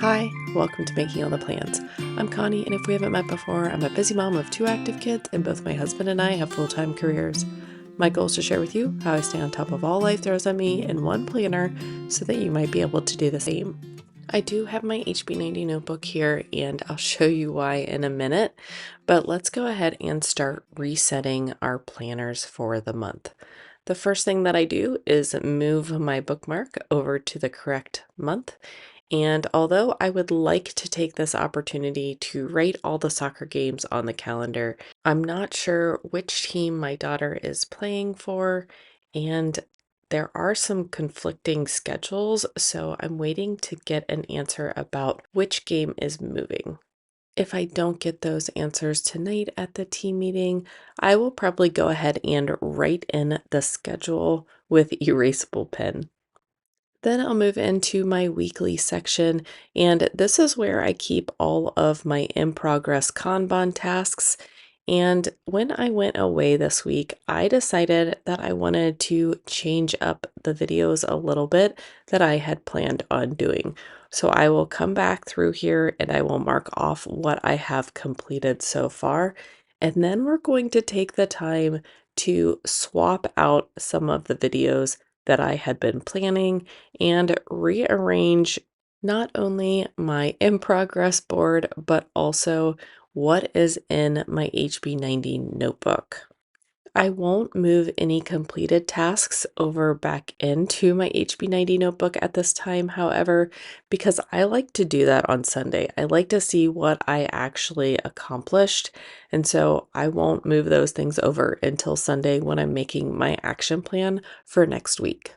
Hi, welcome to Making All the Plans. I'm Connie, and if we haven't met before, I'm a busy mom of two active kids, and both my husband and I have full-time careers. My goal is to share with you how I stay on top of all life throws at me in one planner so that you might be able to do the same. I do have my HB90 notebook here, and I'll show you why in a minute, but let's go ahead and start resetting our planners for the month. The first thing that I do is move my bookmark over to the correct month. And although I would like to take this opportunity to write all the soccer games on the calendar, I'm not sure which team my daughter is playing for, and there are some conflicting schedules, so I'm waiting to get an answer about which game is moving. If I don't get those answers tonight at the team meeting, I will probably go ahead and write in the schedule with erasable pen. Then I'll move into my weekly section, and this is where I keep all of my in progress Kanban tasks. And when I went away this week, I decided that I wanted to change up the videos a little bit that I had planned on doing. So I will come back through here and I will mark off what I have completed so far. And then we're going to take the time to swap out some of the videos that I had been planning and rearrange not only my in progress board, but also what is in my HB90 notebook. I won't move any completed tasks over back into my HB90 notebook at this time, however, because I like to do that on Sunday. I like to see what I actually accomplished, and so I won't move those things over until Sunday when I'm making my action plan for next week.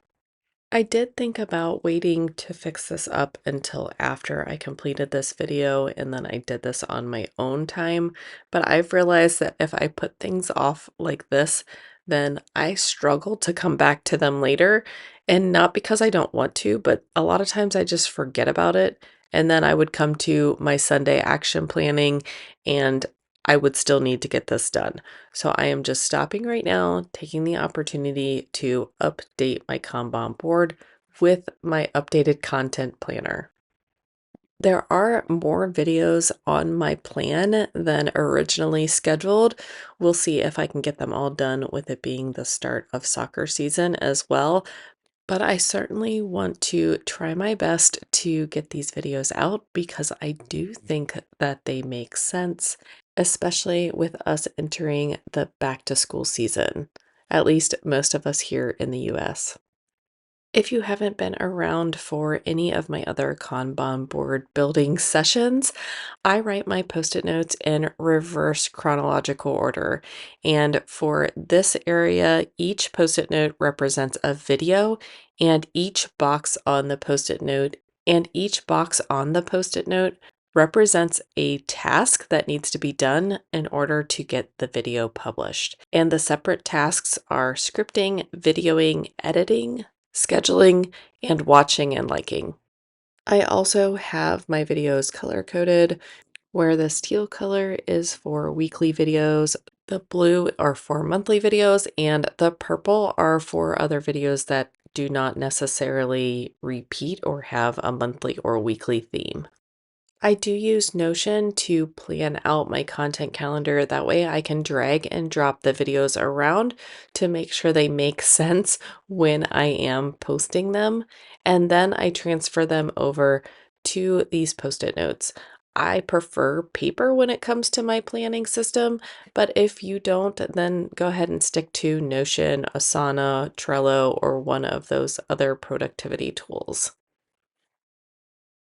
I did think about waiting to fix this up until after I completed this video and then I did this on my own time, but I've realized that if I put things off like this, then I struggle to come back to them later, and not because I don't want to, but a lot of times I just forget about it, and then I would come to my Sunday action planning and I would still need to get this done. So I am just stopping right now, taking the opportunity to update my Kanban board with my updated content planner. There are more videos on my plan than originally scheduled. We'll see if I can get them all done with it being the start of soccer season as well. But I certainly want to try my best to get these videos out because I do think that they make sense, especially with us entering the back to school season, at least most of us here in the US. If you haven't been around for any of my other Kanban board building sessions, I write my post-it notes in reverse chronological order. And for this area, each post-it note represents a video, and each box on the post-it note represents a task that needs to be done in order to get the video published. And the separate tasks are scripting, videoing, editing, scheduling, and watching and liking. I also have my videos color coded, where the teal color is for weekly videos, the blue are for monthly videos, and the purple are for other videos that do not necessarily repeat or have a monthly or weekly theme. I do use Notion to plan out my content calendar. That way I can drag and drop the videos around to make sure they make sense when I am posting them. And then I transfer them over to these post-it notes. I prefer paper when it comes to my planning system, but if you don't, then go ahead and stick to Notion, Asana, Trello, or one of those other productivity tools.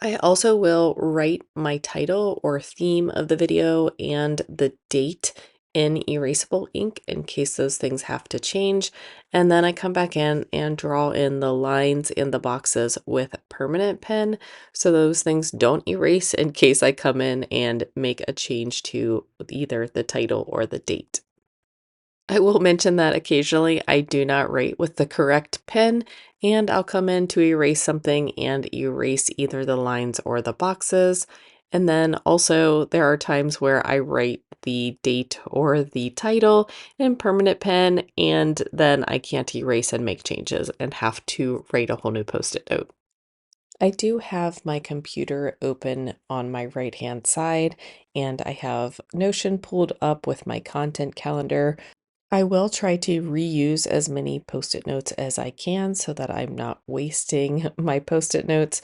I also will write my title or theme of the video and the date in erasable ink in case those things have to change. And then I come back in and draw in the lines in the boxes with permanent pen so those things don't erase in case I come in and make a change to either the title or the date. I will mention that occasionally I do not write with the correct pen, and I'll come in to erase something and erase either the lines or the boxes. And then also, there are times where I write the date or the title in permanent pen, and then I can't erase and make changes and have to write a whole new post it note. I do have my computer open on my right-hand side, and I have Notion pulled up with my content calendar. I will try to reuse as many post-it notes as I can so that I'm not wasting my post-it notes.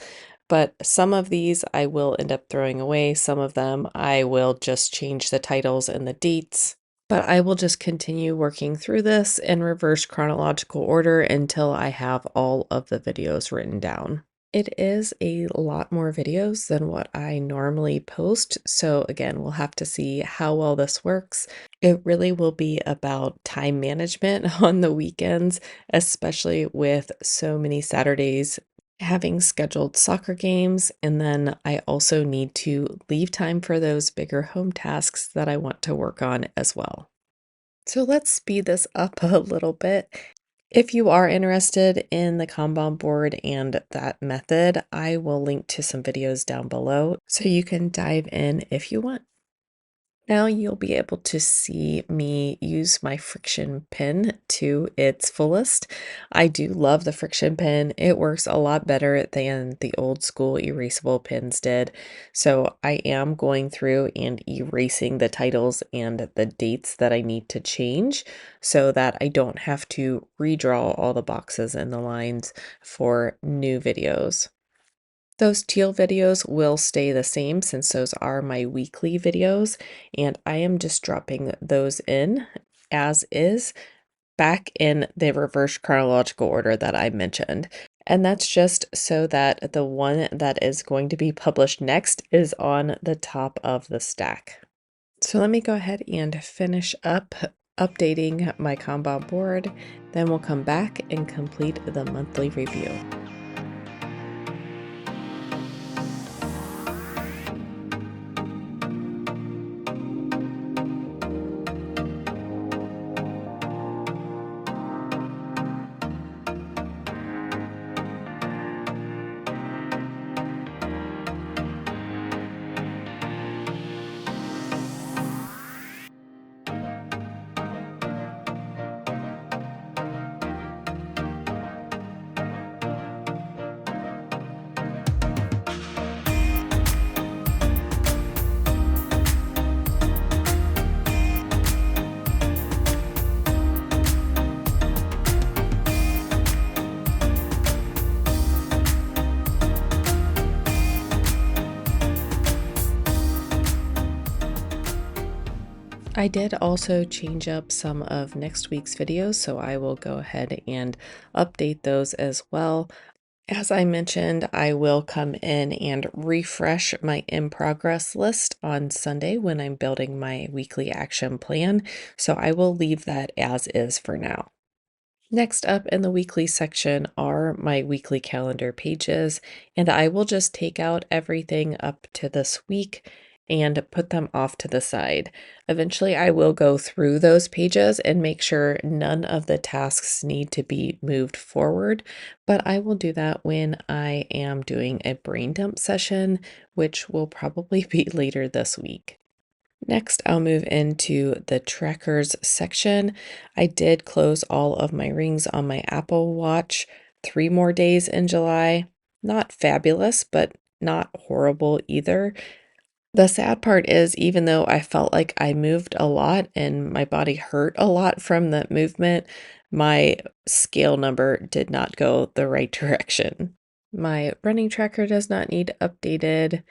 But some of these I will end up throwing away. Some of them I will just change the titles and the dates. But I will just continue working through this in reverse chronological order until I have all of the videos written down. It is a lot more videos than what I normally post. So again, we'll have to see how well this works. It really will be about time management on the weekends, especially with so many Saturdays having scheduled soccer games. And then I also need to leave time for those bigger home tasks that I want to work on as well. So let's speed this up a little bit. If you are interested in the Kanban board and that method, I will link to some videos down below so you can dive in if you want. Now you'll be able to see me use my friction pen to its fullest. I do love the friction pen. It works a lot better than the old school erasable pens did. So I am going through and erasing the titles and the dates that I need to change so that I don't have to redraw all the boxes and the lines for new videos. Those teal videos will stay the same since those are my weekly videos, and I am just dropping those in as is back in the reverse chronological order that I mentioned. And that's just so that the one that is going to be published next is on the top of the stack. So let me go ahead and finish up updating my Kanban board, then we'll come back and complete the monthly review. I did also change up some of next week's videos, so I will go ahead and update those as well. As I mentioned, I will come in and refresh my in progress list on Sunday when I'm building my weekly action plan, so I will leave that as is for now. Next up in the weekly section are my weekly calendar pages, and I will just take out everything up to this week and put them off to the side. Eventually, I will go through those pages and make sure none of the tasks need to be moved forward, but I will do that when I am doing a brain dump session, which will probably be later this week. Next, I'll move into the trackers section. I did close all of my rings on my Apple Watch 3 more days in July. Not fabulous, but not horrible either. The sad part is, even though I felt like I moved a lot and my body hurt a lot from the movement, my scale number did not go the right direction. My running tracker does not need updated.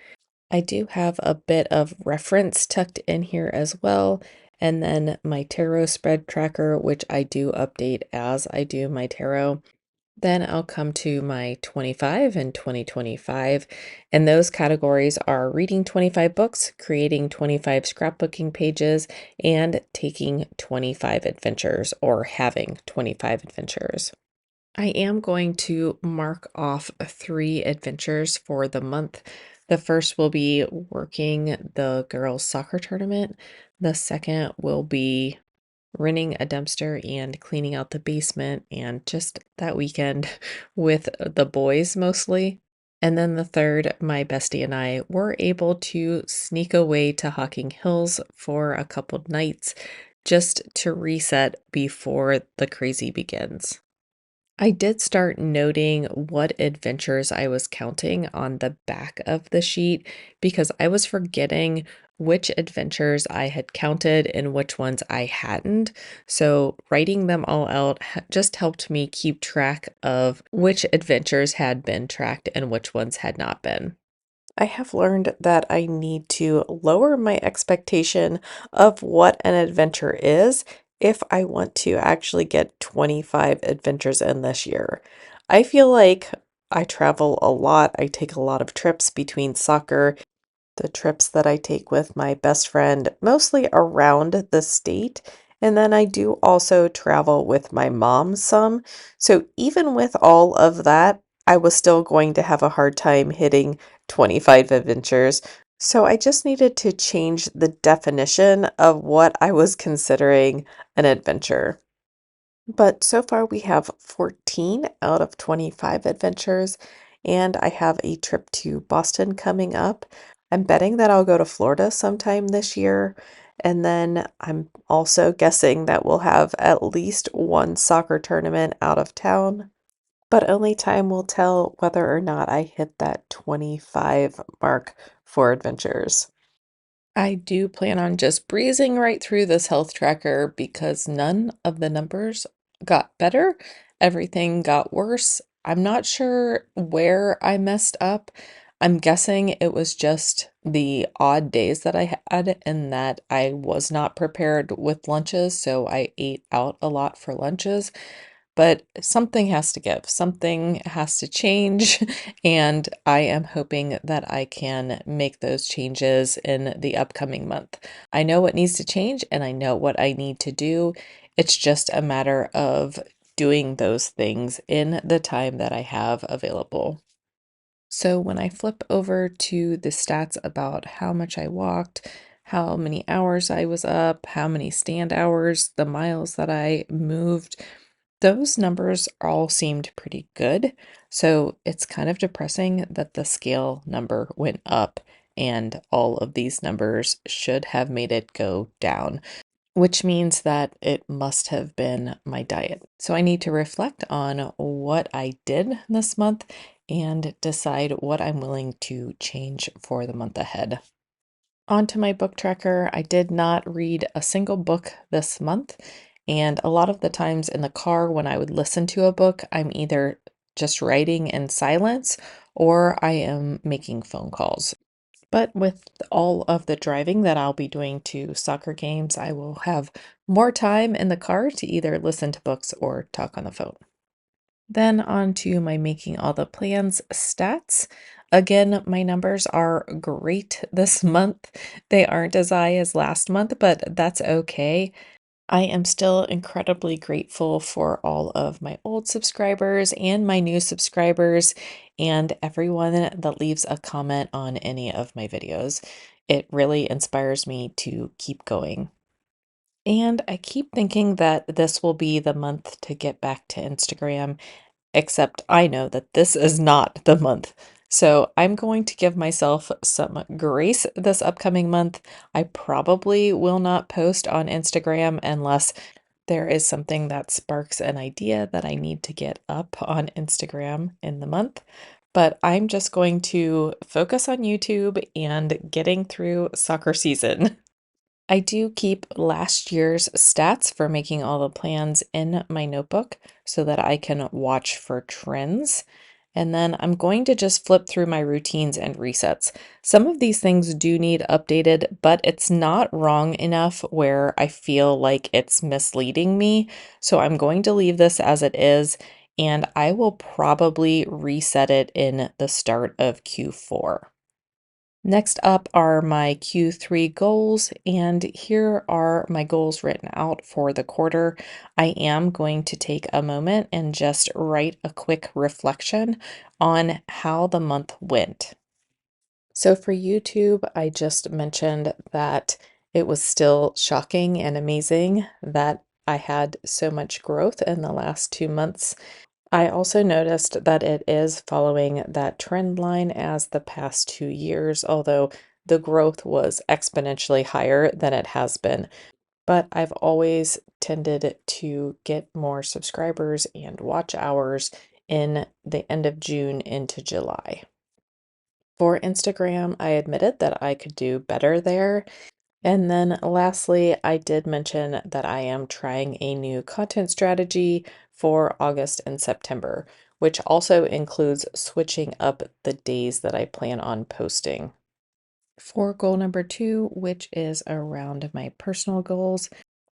I do have a bit of reference tucked in here as well, and then my tarot spread tracker, which I do update as I do my tarot. Then I'll come to my 25 and 2025, and those categories are reading 25 books, creating 25 scrapbooking pages, and taking 25 adventures or having 25 adventures. I am going to mark off 3 adventures for the month. The first will be working the girls' soccer tournament. The second will be renting a dumpster and cleaning out the basement and just that weekend with the boys mostly. And then the third, my bestie and I were able to sneak away to Hocking Hills for a couple nights just to reset before the crazy begins. I did start noting what adventures I was counting on the back of the sheet because I was forgetting which adventures I had counted and which ones I hadn't. So, writing them all out just helped me keep track of which adventures had been tracked and which ones had not been. I have learned that I need to lower my expectation of what an adventure is if I want to actually get 25 adventures in this year. I feel like I travel a lot. I take a lot of trips between soccer, the trips that I take with my best friend, mostly around the state. And then I do also travel with my mom some. So even with all of that, I was still going to have a hard time hitting 25 adventures. So I just needed to change the definition of what I was considering an adventure. But so far, we have 14 out of 25 adventures, and I have a trip to Boston coming up. I'm betting that I'll go to Florida sometime this year. And then I'm also guessing that we'll have at least one soccer tournament out of town, but only time will tell whether or not I hit that 25 mark for adventures. I do plan on just breezing right through this health tracker because none of the numbers got better. Everything got worse. I'm not sure where I messed up. I'm guessing it was just the odd days that I had and that I was not prepared with lunches, so I ate out a lot for lunches. But something has to give, something has to change, and I am hoping that I can make those changes in the upcoming month. I know what needs to change and I know what I need to do. It's just a matter of doing those things in the time that I have available. So when I flip over to the stats about how much I walked, how many hours I was up, how many stand hours, the miles that I moved, those numbers all seemed pretty good. So it's kind of depressing that the scale number went up and all of these numbers should have made it go down, which means that it must have been my diet. So I need to reflect on what I did this month and decide what I'm willing to change for the month ahead. Onto my book tracker. I did not read a single book this month. And a lot of the times in the car when I would listen to a book, I'm either just writing in silence or I am making phone calls. But with all of the driving that I'll be doing to soccer games, I will have more time in the car to either listen to books or talk on the phone. Then on to my making all the plans stats. Again, my numbers are great this month. They aren't as high as last month, but that's okay. I am still incredibly grateful for all of my old subscribers and my new subscribers and everyone that leaves a comment on any of my videos. It really inspires me to keep going. And I keep thinking that this will be the month to get back to Instagram, except I know that this is not the month. So I'm going to give myself some grace this upcoming month. I probably will not post on Instagram unless there is something that sparks an idea that I need to get up on Instagram in the month. But I'm just going to focus on YouTube and getting through soccer season. I do keep last year's stats for making all the plans in my notebook so that I can watch for trends. And then I'm going to just flip through my routines and resets. Some of these things do need updated, but it's not wrong enough where I feel like it's misleading me. So I'm going to leave this as it is, and I will probably reset it in the start of Q4. Next up are my Q3 goals, and here are my goals written out for the quarter. I am going to take a moment and just write a quick reflection on how the month went. So for YouTube, I just mentioned that it was still shocking and amazing that I had so much growth in the last 2 months. I also noticed that it is following that trend line as the past 2 years, although the growth was exponentially higher than it has been. but I've always tended to get more subscribers and watch hours in the end of June into July. For Instagram, I admitted that I could do better there. And then lastly, I did mention that I am trying a new content strategy for August and September, which also includes switching up the days that I plan on posting. For goal number 2, which is around my personal goals,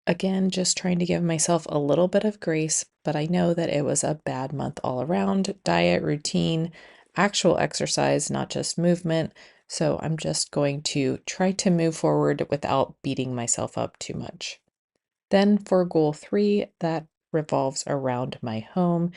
again, just trying to give myself a little bit of grace, but I know that it was a bad month all around, diet, routine, actual exercise, not just movement. So I'm just going to try to move forward without beating myself up too much. Then for goal 3, that revolves around my home.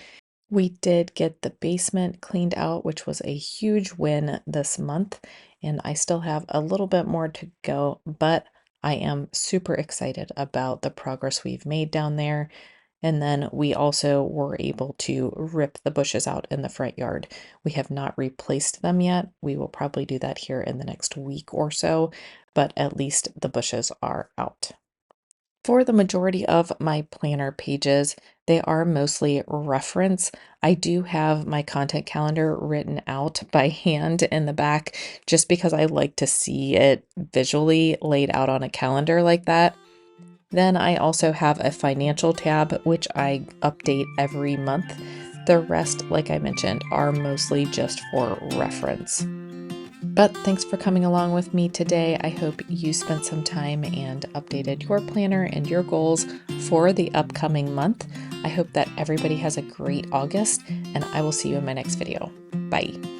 We did get the basement cleaned out, which was a huge win this month, and I still have a little bit more to go, but I am super excited about the progress we've made down there. And then we also were able to rip the bushes out in the front yard. We have not replaced them yet. We will probably do that here in the next week or so, but at least the bushes are out. For the majority of my planner pages, they are mostly reference. I do have my content calendar written out by hand in the back just because I like to see it visually laid out on a calendar like that. Then I also have a financial tab, which I update every month. The rest, like I mentioned, are mostly just for reference. But thanks for coming along with me today. I hope you spent some time and updated your planner and your goals for the upcoming month. I hope that everybody has a great August, and I will see you in my next video. Bye.